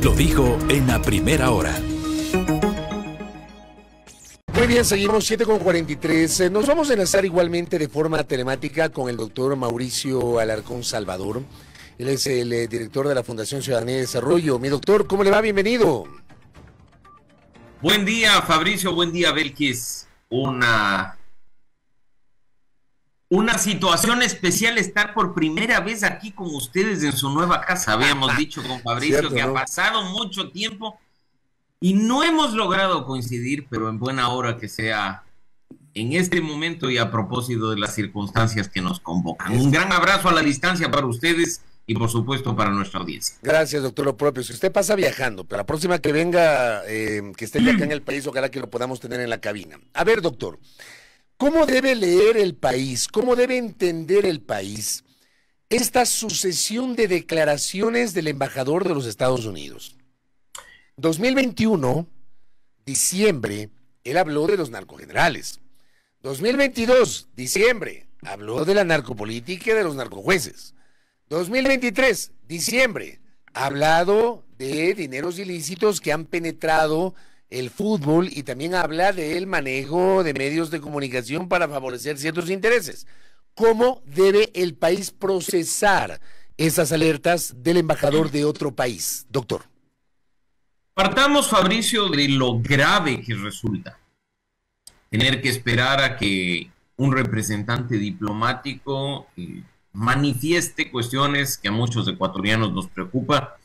Lo dijo en la primera hora. Muy bien, seguimos 7:43. Nos vamos a enlazar igualmente de forma telemática con el doctor Mauricio Alarcón Salvador. Él es el director de la Fundación Ciudadanía y Desarrollo. Mi doctor, ¿cómo le va? Bienvenido. Buen día, Fabricio. Buen día, Belkis. Una situación especial estar por primera vez aquí con ustedes en su nueva casa. Habíamos dicho con Fabricio cierto, que ¿no? Ha pasado mucho tiempo y no hemos logrado coincidir, pero en buena hora que sea en este momento y a propósito de las circunstancias que nos convocan. Un gran abrazo a la distancia para ustedes y por supuesto para nuestra audiencia. Gracias, doctor, lo propio. Si usted pasa viajando, pero la próxima que venga, que esté acá en el país, ojalá que lo podamos tener en la cabina. A ver, doctor, ¿cómo debe leer el país? ¿Cómo debe entender el país esta sucesión de declaraciones del embajador de los Estados Unidos? 2021, diciembre, él habló de los narcogenerales. 2022, diciembre, habló de la narcopolítica y de los narcojueces. 2023, diciembre, ha hablado de dineros ilícitos que han penetrado el fútbol y también habla del manejo de medios de comunicación para favorecer ciertos intereses. ¿Cómo debe el país procesar esas alertas del embajador de otro país, doctor? Partamos, Fabricio, de lo grave que resulta tener que esperar a que un representante diplomático manifieste cuestiones que a muchos ecuatorianos nos preocupa,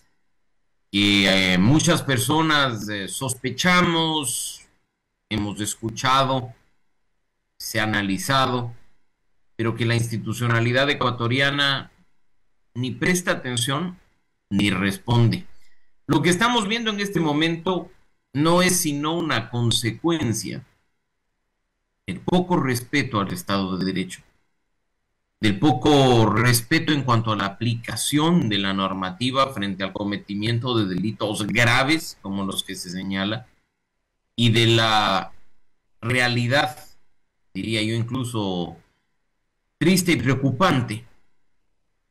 que muchas personas sospechamos, hemos escuchado, se ha analizado, pero que la institucionalidad ecuatoriana ni presta atención ni responde. Lo que estamos viendo en este momento no es sino una consecuencia del poco respeto al Estado de Derecho, del poco respeto en cuanto a la aplicación de la normativa frente al cometimiento de delitos graves como los que se señala, y de la realidad, diría yo incluso triste y preocupante,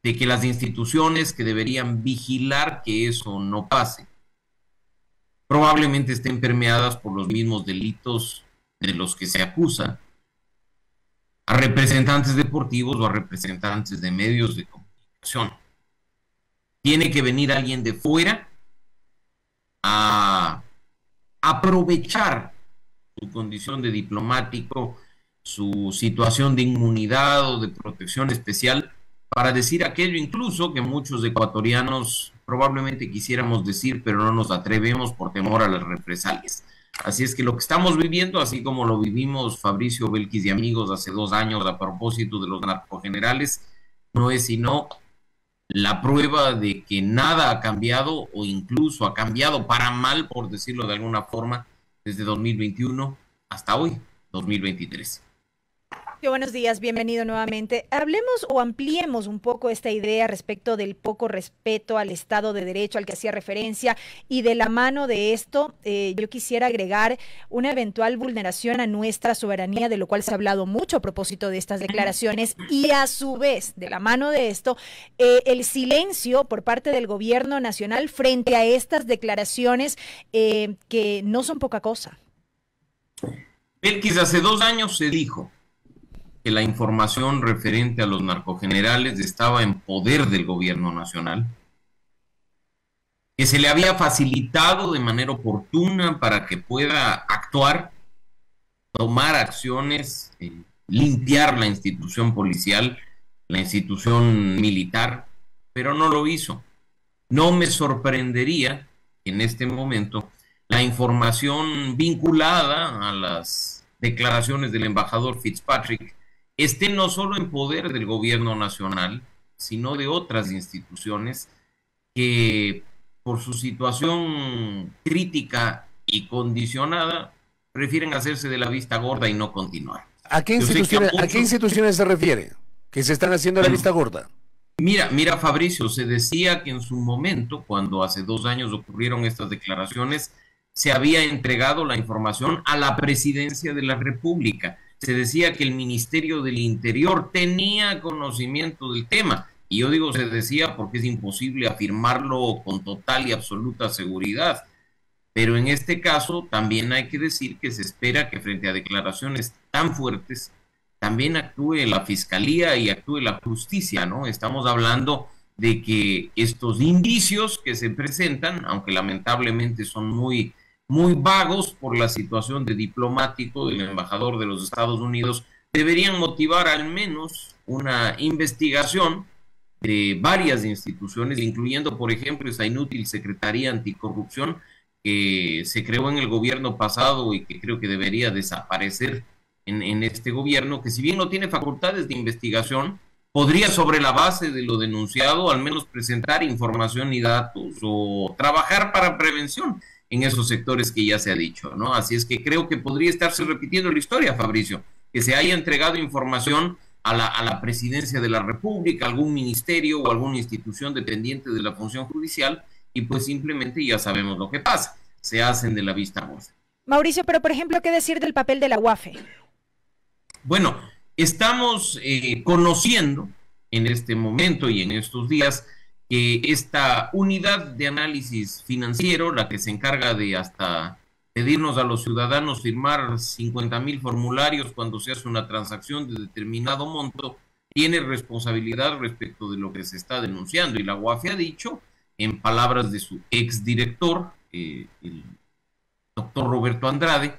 de que las instituciones que deberían vigilar que eso no pase, probablemente estén permeadas por los mismos delitos de los que se acusa a representantes deportivos o a representantes de medios de comunicación. Tiene que venir alguien de fuera a aprovechar su condición de diplomático, su situación de inmunidad o de protección especial, para decir aquello incluso que muchos ecuatorianos probablemente quisiéramos decir, pero no nos atrevemos por temor a las represalias. Así es que lo que estamos viviendo, así como lo vivimos Fabricio, Belkis y amigos hace 2 años a propósito de los narcogenerales, no es sino la prueba de que nada ha cambiado o incluso ha cambiado para mal, por decirlo de alguna forma, desde 2021 hasta hoy, 2023. Buenos días, bienvenido nuevamente. Hablemos o ampliemos un poco esta idea respecto del poco respeto al Estado de Derecho al que hacía referencia, y de la mano de esto yo quisiera agregar una eventual vulneración a nuestra soberanía, de lo cual se ha hablado mucho a propósito de estas declaraciones, y a su vez, de la mano de esto, el silencio por parte del gobierno nacional frente a estas declaraciones que no son poca cosa. Belkis, hace 2 años se dijo que la información referente a los narcogenerales estaba en poder del gobierno nacional, que se le había facilitado de manera oportuna para que pueda actuar, tomar acciones, limpiar la institución policial, la institución militar, pero no lo hizo. No me sorprendería que en este momento la información vinculada a las declaraciones del embajador Fitzpatrick esté no solo en poder del gobierno nacional, sino de otras instituciones que por su situación crítica y condicionada prefieren hacerse de la vista gorda y no continuar. ¿A qué instituciones se refiere que se están haciendo de la vista gorda? Mira, Fabricio, se decía que en su momento, cuando hace 2 años ocurrieron estas declaraciones, se había entregado la información a la Presidencia de la República. Se decía que el Ministerio del Interior tenía conocimiento del tema, Y yo digo se decía porque es imposible afirmarlo con total y absoluta seguridad. Pero en este caso también hay que decir que se espera que frente a declaraciones tan fuertes también actúe la Fiscalía y actúe la justicia, ¿no? Estamos hablando de que estos indicios que se presentan, aunque lamentablemente son muy vagos por la situación de diplomático del embajador de los Estados Unidos, deberían motivar al menos una investigación de varias instituciones, incluyendo, por ejemplo, esa inútil Secretaría Anticorrupción que se creó en el gobierno pasado y que creo que debería desaparecer en este gobierno, que si bien no tiene facultades de investigación, podría sobre la base de lo denunciado al menos presentar información y datos o trabajar para prevención en esos sectores que ya se ha dicho, ¿no? Así es que creo que podría estarse repitiendo la historia, Fabricio, que se haya entregado información a la presidencia de la República, algún ministerio o alguna institución dependiente de la función judicial, y pues simplemente ya sabemos lo que pasa, se hacen de la vista gorda. Mauricio, pero por ejemplo, ¿qué decir del papel de la UAFE? Bueno, estamos conociendo en este momento y en estos días que esta unidad de análisis financiero, la que se encarga de hasta pedirnos a los ciudadanos firmar 50,000 formularios cuando se hace una transacción de determinado monto, tiene responsabilidad respecto de lo que se está denunciando. Y la UAFE ha dicho, en palabras de su exdirector, el doctor Roberto Andrade,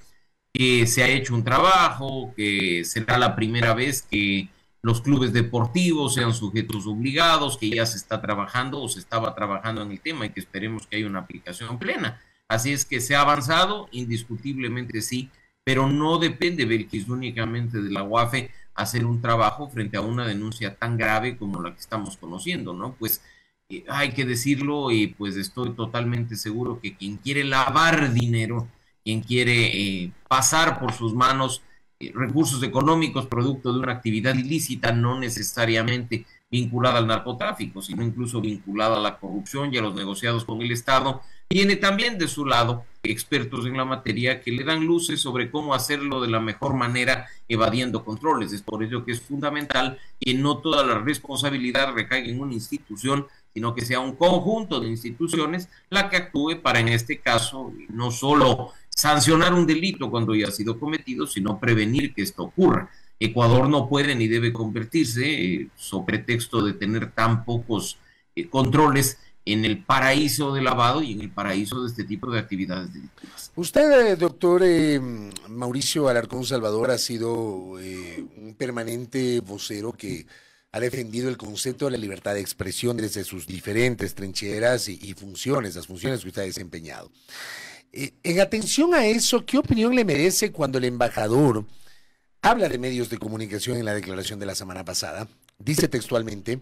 que se ha hecho un trabajo, que será la primera vez que los clubes deportivos sean sujetos obligados, que ya se está trabajando o se estaba trabajando en el tema y que esperemos que haya una aplicación plena. Así es que se ha avanzado, indiscutiblemente sí, pero no depende, Belkis, únicamente de la UAFE hacer un trabajo frente a una denuncia tan grave como la que estamos conociendo, ¿no? Pues hay que decirlo y pues estoy totalmente seguro que quien quiere lavar dinero, quien quiere pasar por sus manos recursos económicos producto de una actividad ilícita, no necesariamente vinculada al narcotráfico, sino incluso vinculada a la corrupción y a los negociados con el Estado, tiene también de su lado expertos en la materia que le dan luces sobre cómo hacerlo de la mejor manera, evadiendo controles. Es por ello que es fundamental que no toda la responsabilidad recaiga en una institución, sino que sea un conjunto de instituciones la que actúe para, en este caso, no solo sancionar un delito cuando ya ha sido cometido, sino prevenir que esto ocurra. Ecuador no puede ni debe convertirse, sobre pretexto de tener tan pocos controles, en el paraíso de lavado y en el paraíso de este tipo de actividades delictivas. Usted, doctor Mauricio Alarcón Salvador, ha sido un permanente vocero que ha defendido el concepto de la libertad de expresión desde sus diferentes trincheras y funciones, las funciones que usted ha desempeñado. En atención a eso, ¿qué opinión le merece cuando el embajador habla de medios de comunicación en la declaración de la semana pasada? Dice textualmente: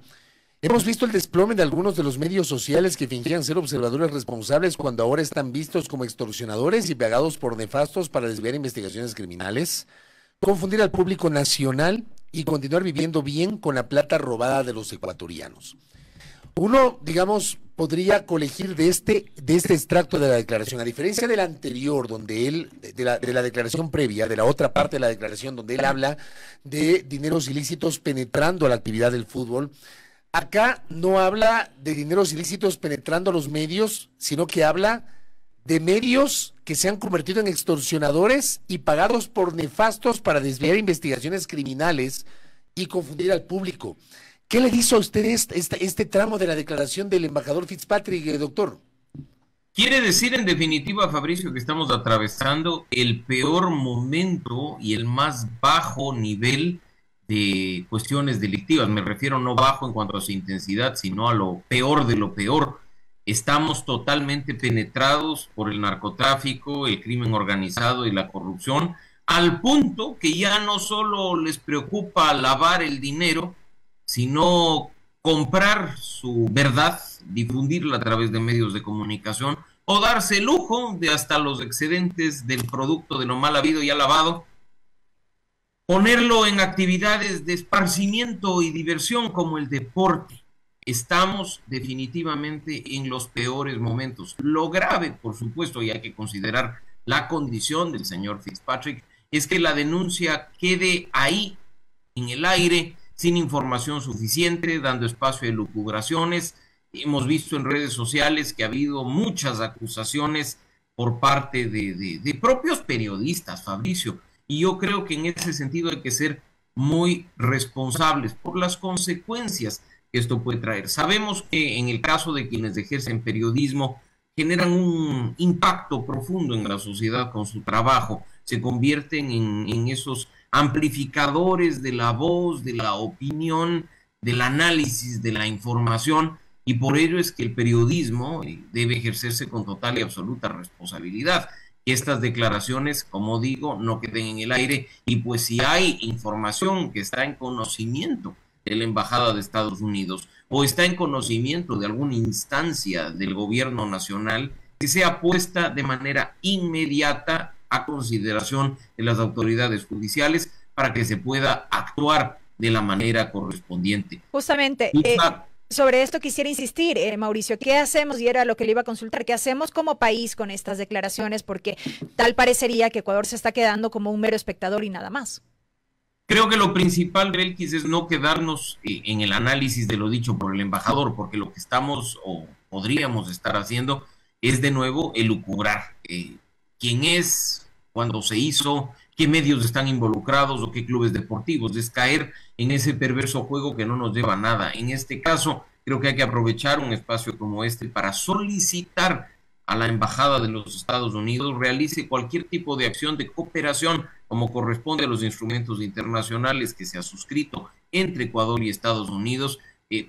hemos visto el desplome de algunos de los medios sociales que fingían ser observadores responsables cuando ahora están vistos como extorsionadores y pagados por nefastos para desviar investigaciones criminales, confundir al público nacional y continuar viviendo bien con la plata robada de los ecuatorianos. Uno, digamos, podría colegir de este extracto de la declaración, a diferencia de la anterior, donde él, de la declaración previa, de la otra parte de la declaración, donde él habla de dineros ilícitos penetrando a la actividad del fútbol. Acá no habla de dineros ilícitos penetrando a los medios, sino que habla de medios que se han convertido en extorsionadores y pagados por nefastos para desviar investigaciones criminales y confundir al público. ¿Qué le dice a usted este tramo de la declaración del embajador Fitzpatrick, doctor? Quiere decir, en definitiva, Fabricio, que estamos atravesando el peor momento y el más bajo nivel de cuestiones delictivas. Me refiero no bajo en cuanto a su intensidad, sino a lo peor de lo peor. Estamos totalmente penetrados por el narcotráfico, el crimen organizado y la corrupción, al punto que ya no solo les preocupa lavar el dinero, sino comprar su verdad, difundirla a través de medios de comunicación, o darse el lujo de hasta los excedentes del producto de lo mal habido y alabado, ponerlo en actividades de esparcimiento y diversión como el deporte. Estamos definitivamente en los peores momentos. Lo grave, por supuesto, y hay que considerar la condición del señor Fitzpatrick, es que la denuncia quede ahí, en el aire, sin información suficiente, dando espacio a elucubraciones. Hemos visto en redes sociales que ha habido muchas acusaciones por parte de propios periodistas, Fabricio, y yo creo que en ese sentido hay que ser muy responsables por las consecuencias que esto puede traer. Sabemos que en el caso de quienes ejercen periodismo, generan un impacto profundo en la sociedad con su trabajo, se convierten en esos amplificadores de la voz, de la opinión, del análisis, de la información, y por ello es que el periodismo debe ejercerse con total y absoluta responsabilidad. Que estas declaraciones, como digo, no queden en el aire, y pues si hay información que está en conocimiento de la Embajada de Estados Unidos o está en conocimiento de alguna instancia del gobierno nacional, que sea puesta de manera inmediata a consideración de las autoridades judiciales para que se pueda actuar de la manera correspondiente. Justamente, sobre esto quisiera insistir, Mauricio, ¿qué hacemos? Y era lo que le iba a consultar, ¿qué hacemos como país con estas declaraciones? Porque tal parecería que Ecuador se está quedando como un mero espectador y nada más. Creo que lo principal, Belkis, es no quedarnos en el análisis de lo dicho por el embajador, porque lo que estamos o podríamos estar haciendo es de nuevo elucubrar quién es, cuándo se hizo, qué medios están involucrados o qué clubes deportivos. Es caer en ese perverso juego que no nos lleva a nada. En este caso, creo que hay que aprovechar un espacio como este para solicitar a la Embajada de los Estados Unidos realice cualquier tipo de acción de cooperación como corresponde a los instrumentos internacionales que se ha suscrito entre Ecuador y Estados Unidos,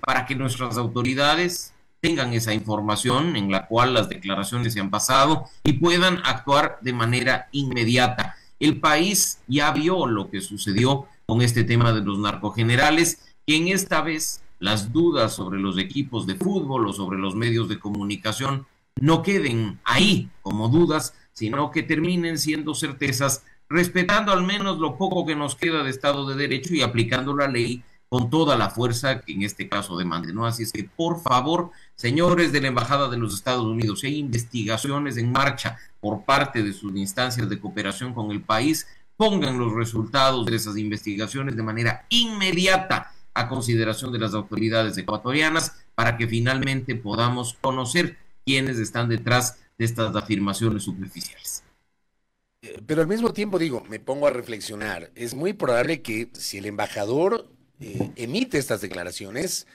para que nuestras autoridades tengan esa información en la cual las declaraciones se han basado y puedan actuar de manera inmediata. El país ya vio lo que sucedió con este tema de los narcogenerales, que en esta vez las dudas sobre los equipos de fútbol o sobre los medios de comunicación no queden ahí como dudas, sino que terminen siendo certezas, respetando al menos lo poco que nos queda de Estado de Derecho y aplicando la ley con toda la fuerza que en este caso demande, ¿no? Así es que, por favor, señores de la Embajada de los Estados Unidos, si hay investigaciones en marcha por parte de sus instancias de cooperación con el país, pongan los resultados de esas investigaciones de manera inmediata a consideración de las autoridades ecuatorianas para que finalmente podamos conocer quiénes están detrás de estas afirmaciones superficiales. Pero al mismo tiempo, digo, me pongo a reflexionar, es muy probable que si el embajador emite estas declaraciones,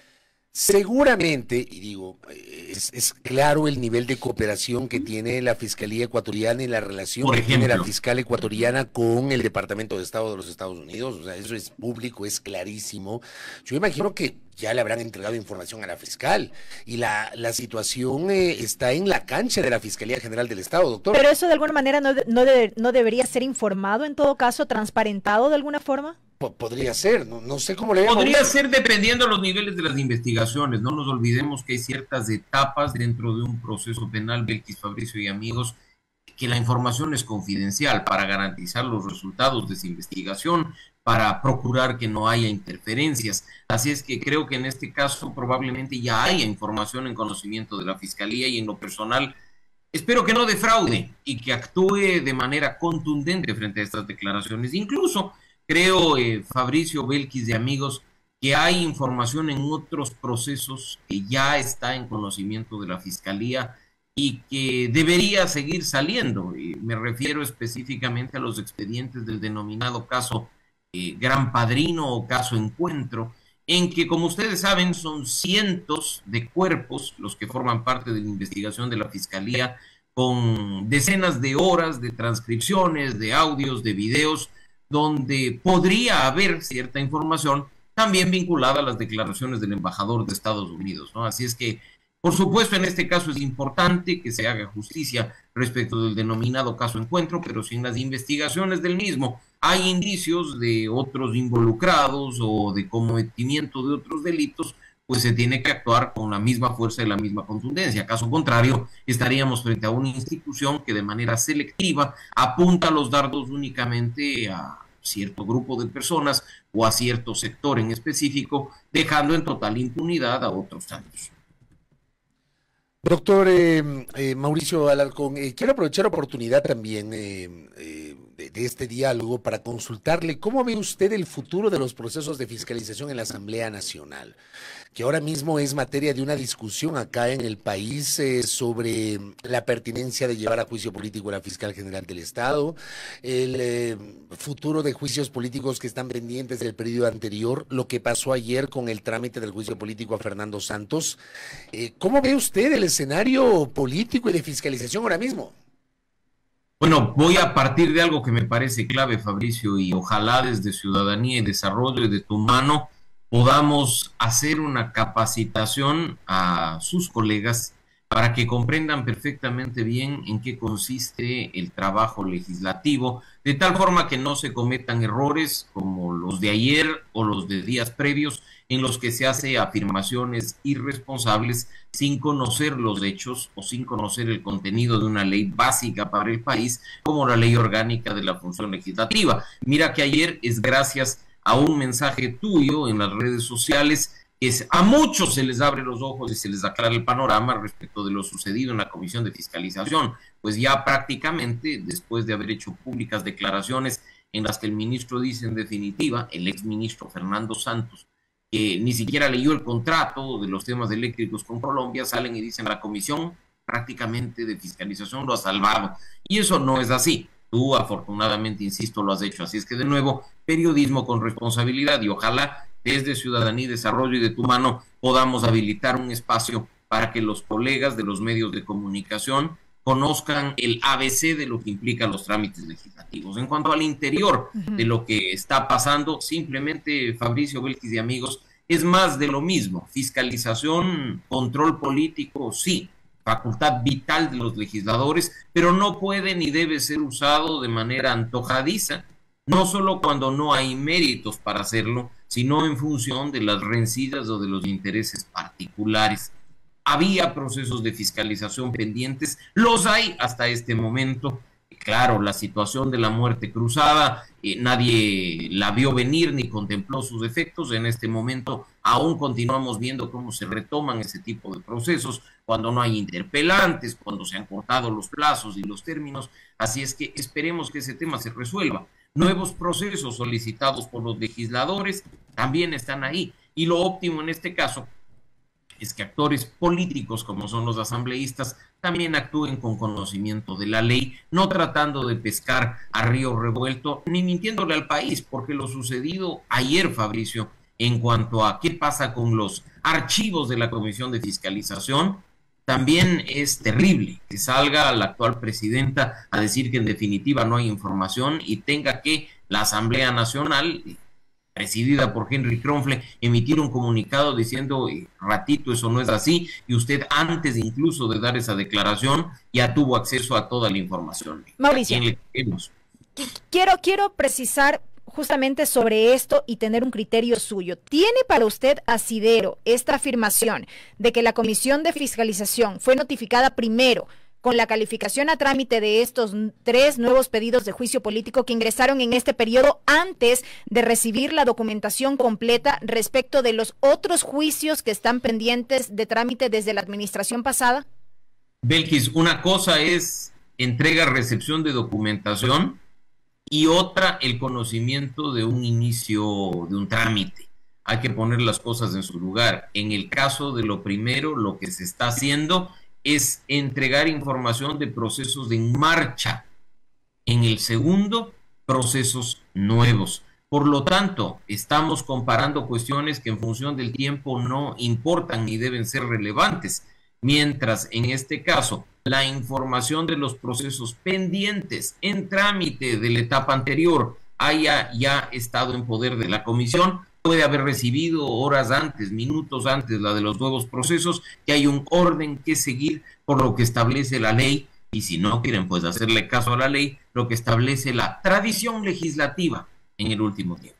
seguramente, y digo, es claro el nivel de cooperación que tiene la Fiscalía ecuatoriana y la relación que tiene la fiscal ecuatoriana con el Departamento de Estado de los Estados Unidos. O sea, eso es público, es clarísimo. Yo imagino que ya le habrán entregado información a la fiscal y la situación está en la cancha de la Fiscalía General del Estado, doctor. Pero eso de alguna manera no debería ser informado, en todo caso, transparentado de alguna forma. Podría ser, no sé cómo le llaman. Podría ser dependiendo de los niveles de las investigaciones. No nos olvidemos que hay ciertas etapas dentro de un proceso penal, Belkis, Fabricio y amigos, que la información es confidencial para garantizar los resultados de esa investigación, para procurar que no haya interferencias. Así es que creo que en este caso probablemente ya haya información en conocimiento de la Fiscalía, y en lo personal espero que no defraude y que actúe de manera contundente frente a estas declaraciones. Incluso creo, Fabricio, Belkis y amigos, que hay información en otros procesos que ya está en conocimiento de la Fiscalía y que debería seguir saliendo. Me refiero específicamente a los expedientes del denominado caso Gran Padrino o caso Encuentro, en que, como ustedes saben, son cientos de cuerpos los que forman parte de la investigación de la Fiscalía, con decenas de horas de transcripciones, de audios, de videos, donde podría haber cierta información también vinculada a las declaraciones del embajador de Estados Unidos, ¿no? Así es que, por supuesto, en este caso es importante que se haga justicia respecto del denominado caso Encuentro, pero si en las investigaciones del mismo hay indicios de otros involucrados o de cometimiento de otros delitos, pues se tiene que actuar con la misma fuerza y la misma contundencia. Caso contrario, estaríamos frente a una institución que de manera selectiva apunta los dardos únicamente a cierto grupo de personas o a cierto sector en específico, dejando en total impunidad a otros tantos. Doctor Mauricio Alarcón, quiero aprovechar la oportunidad también de de este diálogo para consultarle cómo ve usted el futuro de los procesos de fiscalización en la Asamblea Nacional, que ahora mismo es materia de una discusión acá en el país sobre la pertinencia de llevar a juicio político a la fiscal general del Estado, el futuro de juicios políticos que están pendientes del periodo anterior, lo que pasó ayer con el trámite del juicio político a Fernando Santos. ¿Cómo ve usted el escenario político y de fiscalización ahora mismo? Bueno, voy a partir de algo que me parece clave, Fabricio, y ojalá desde Ciudadanía y Desarrollo y de tu mano podamos hacer una capacitación a sus colegas para que comprendan perfectamente bien en qué consiste el trabajo legislativo, de tal forma que no se cometan errores como los de ayer o los de días previos, en los que se hace afirmaciones irresponsables sin conocer los hechos o sin conocer el contenido de una ley básica para el país, como la ley orgánica de la función legislativa. Mira que ayer es gracias a un mensaje tuyo en las redes sociales que a muchos se les abre los ojos y se les aclara el panorama respecto de lo sucedido en la Comisión de Fiscalización, pues ya prácticamente después de haber hecho públicas declaraciones en las que el ministro dice en definitiva, el exministro Fernando Santos, que ni siquiera leyó el contrato de los temas eléctricos con Colombia, salen y dicen la comisión prácticamente de fiscalización lo ha salvado. Y eso no es así. Tú afortunadamente, insisto, lo has hecho. Así es que de nuevo, periodismo con responsabilidad y ojalá desde Ciudadanía y Desarrollo y de tu mano podamos habilitar un espacio para que los colegas de los medios de comunicación conozcan el ABC de lo que implican los trámites legislativos. En cuanto al interior de lo que está pasando, simplemente, Fabricio, Belkis y amigos, es más de lo mismo. Fiscalización, control político, sí, facultad vital de los legisladores, pero no puede ni debe ser usado de manera antojadiza, no solo cuando no hay méritos para hacerlo, sino en función de las rencillas o de los intereses particulares. Había procesos de fiscalización pendientes, los hay hasta este momento. Claro, la situación de la muerte cruzada, nadie la vio venir ni contempló sus efectos. En este momento aún continuamos viendo cómo se retoman ese tipo de procesos, cuando no hay interpelantes, cuando se han cortado los plazos y los términos. Así es que esperemos que ese tema se resuelva. Nuevos procesos solicitados por los legisladores también están ahí. Y lo óptimo en este caso es que actores políticos como son los asambleístas también actúen con conocimiento de la ley, no tratando de pescar a río revuelto ni mintiéndole al país, porque lo sucedido ayer, Fabricio, en cuanto a qué pasa con los archivos de la Comisión de Fiscalización, también es terrible que salga la actual presidenta a decir que en definitiva no hay información y tenga que la Asamblea Nacional, presidida por Henry Kronfle, emitir un comunicado diciendo, ratito, eso no es así, y usted antes incluso de dar esa declaración ya tuvo acceso a toda la información. Mauricio, quiero precisar justamente sobre esto y tener un criterio suyo. ¿Tiene para usted asidero esta afirmación de que la Comisión de Fiscalización fue notificada primero con la calificación a trámite de estos 3 nuevos pedidos de juicio político que ingresaron en este periodo antes de recibir la documentación completa respecto de los otros juicios que están pendientes de trámite desde la administración pasada? Belkis, una cosa es entrega-recepción de documentación y otra el conocimiento de un inicio de un trámite. Hay que poner las cosas en su lugar. En el caso de lo primero, lo que se está haciendo es entregar información de procesos en marcha. En el segundo, procesos nuevos. Por lo tanto, estamos comparando cuestiones que en función del tiempo no importan ni deben ser relevantes, mientras en este caso la información de los procesos pendientes en trámite de la etapa anterior haya ya estado en poder de la comisión, puede haber recibido horas antes, minutos antes, la de los nuevos procesos, que hay un orden que seguir por lo que establece la ley, y si no quieren pues hacerle caso a la ley, lo que establece la tradición legislativa en el último tiempo.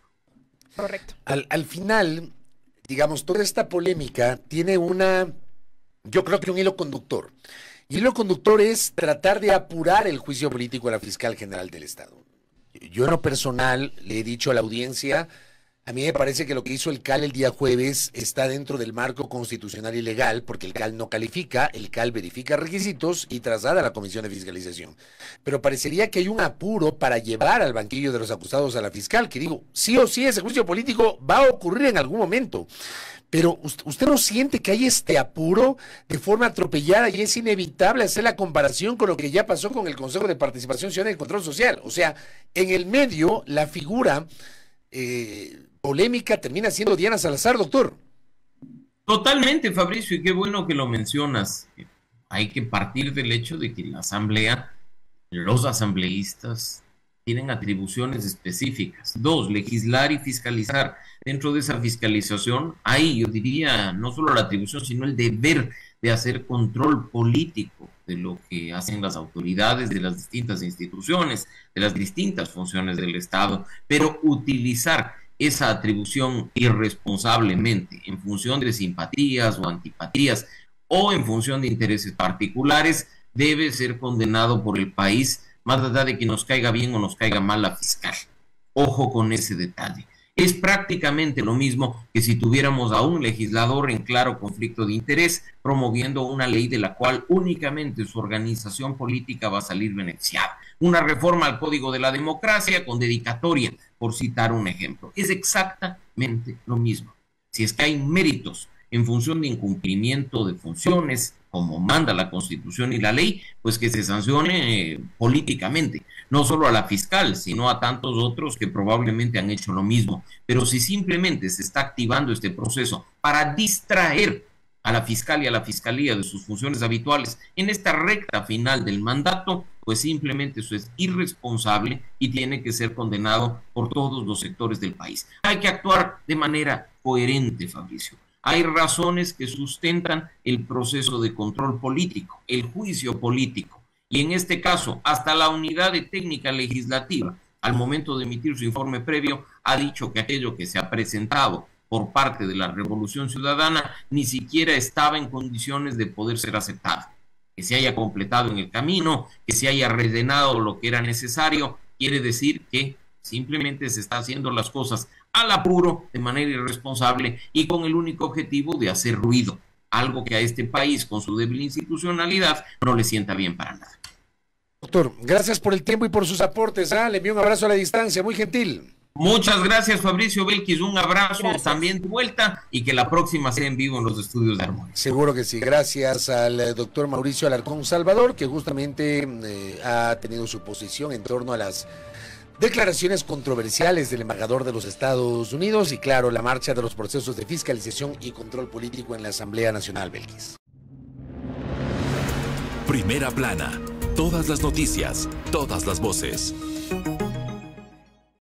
Correcto. Al final, digamos, toda esta polémica tiene yo creo que un hilo conductor. Y el hilo conductor es tratar de apurar el juicio político a la fiscal general del Estado. Yo en lo personal le he dicho a la audiencia, A mí me parece que lo que hizo el CAL el día jueves está dentro del marco constitucional y legal, porque el CAL no califica, el CAL verifica requisitos y traslada a la Comisión de Fiscalización. Pero parecería que hay un apuro para llevar al banquillo de los acusados a la fiscal, que digo, sí o sí ese juicio político va a ocurrir en algún momento. Pero ¿usted no siente que hay este apuro de forma atropellada y es inevitable hacer la comparación con lo que ya pasó con el Consejo de Participación Ciudadana y Control Social? O sea, en el medio, la figura polémica termina siendo Diana Salazar, doctor. Totalmente, Fabricio, y qué bueno que lo mencionas. Hay que partir del hecho de que la Asamblea, los asambleístas, tienen atribuciones específicas. 2, legislar y fiscalizar. Dentro de esa fiscalización hay, yo diría, no solo la atribución, sino el deber de hacer control político de lo que hacen las autoridades de las distintas instituciones, de las distintas funciones del Estado, pero utilizar esa atribución irresponsablemente en función de simpatías o antipatías o en función de intereses particulares debe ser condenado por el país, más allá de que nos caiga bien o nos caiga mal la fiscal. Ojo con ese detalle. Es prácticamente lo mismo que si tuviéramos a un legislador en claro conflicto de interés promoviendo una ley de la cual únicamente su organización política va a salir beneficiada. Una reforma al Código de la Democracia con dedicatoria, por citar un ejemplo. Es exactamente lo mismo. Si es que hay méritos en función de incumplimiento de funciones, como manda la Constitución y la ley, pues que se sancione políticamente, no solo a la fiscal, sino a tantos otros que probablemente han hecho lo mismo. Pero si simplemente se está activando este proceso para distraer a la fiscal y a la fiscalía de sus funciones habituales en esta recta final del mandato, pues simplemente eso es irresponsable y tiene que ser condenado por todos los sectores del país. Hay que actuar de manera coherente, Fabricio. Hay razones que sustentan el proceso de control político, el juicio político, y en este caso, hasta la unidad de técnica legislativa, al momento de emitir su informe previo, ha dicho que aquello que se ha presentado por parte de la Revolución Ciudadana ni siquiera estaba en condiciones de poder ser aceptado. Que se haya completado en el camino, que se haya rellenado lo que era necesario, quiere decir que simplemente se está haciendo las cosas al apuro, de manera irresponsable y con el único objetivo de hacer ruido, algo que a este país, con su débil institucionalidad, no le sienta bien para nada. Doctor, gracias por el tiempo y por sus aportes. Le envío un abrazo a la distancia, muy gentil. Muchas gracias, Fabricio Belkis, un abrazo también de vuelta y que la próxima sea en vivo en los estudios de Armonía. Seguro que sí, gracias al doctor Mauricio Alarcón Salvador, que justamente ha tenido su posición en torno a las declaraciones controversiales del embajador de los Estados Unidos y, claro, la marcha de los procesos de fiscalización y control político en la Asamblea Nacional, Belkis. Primera plana, todas las noticias, todas las voces.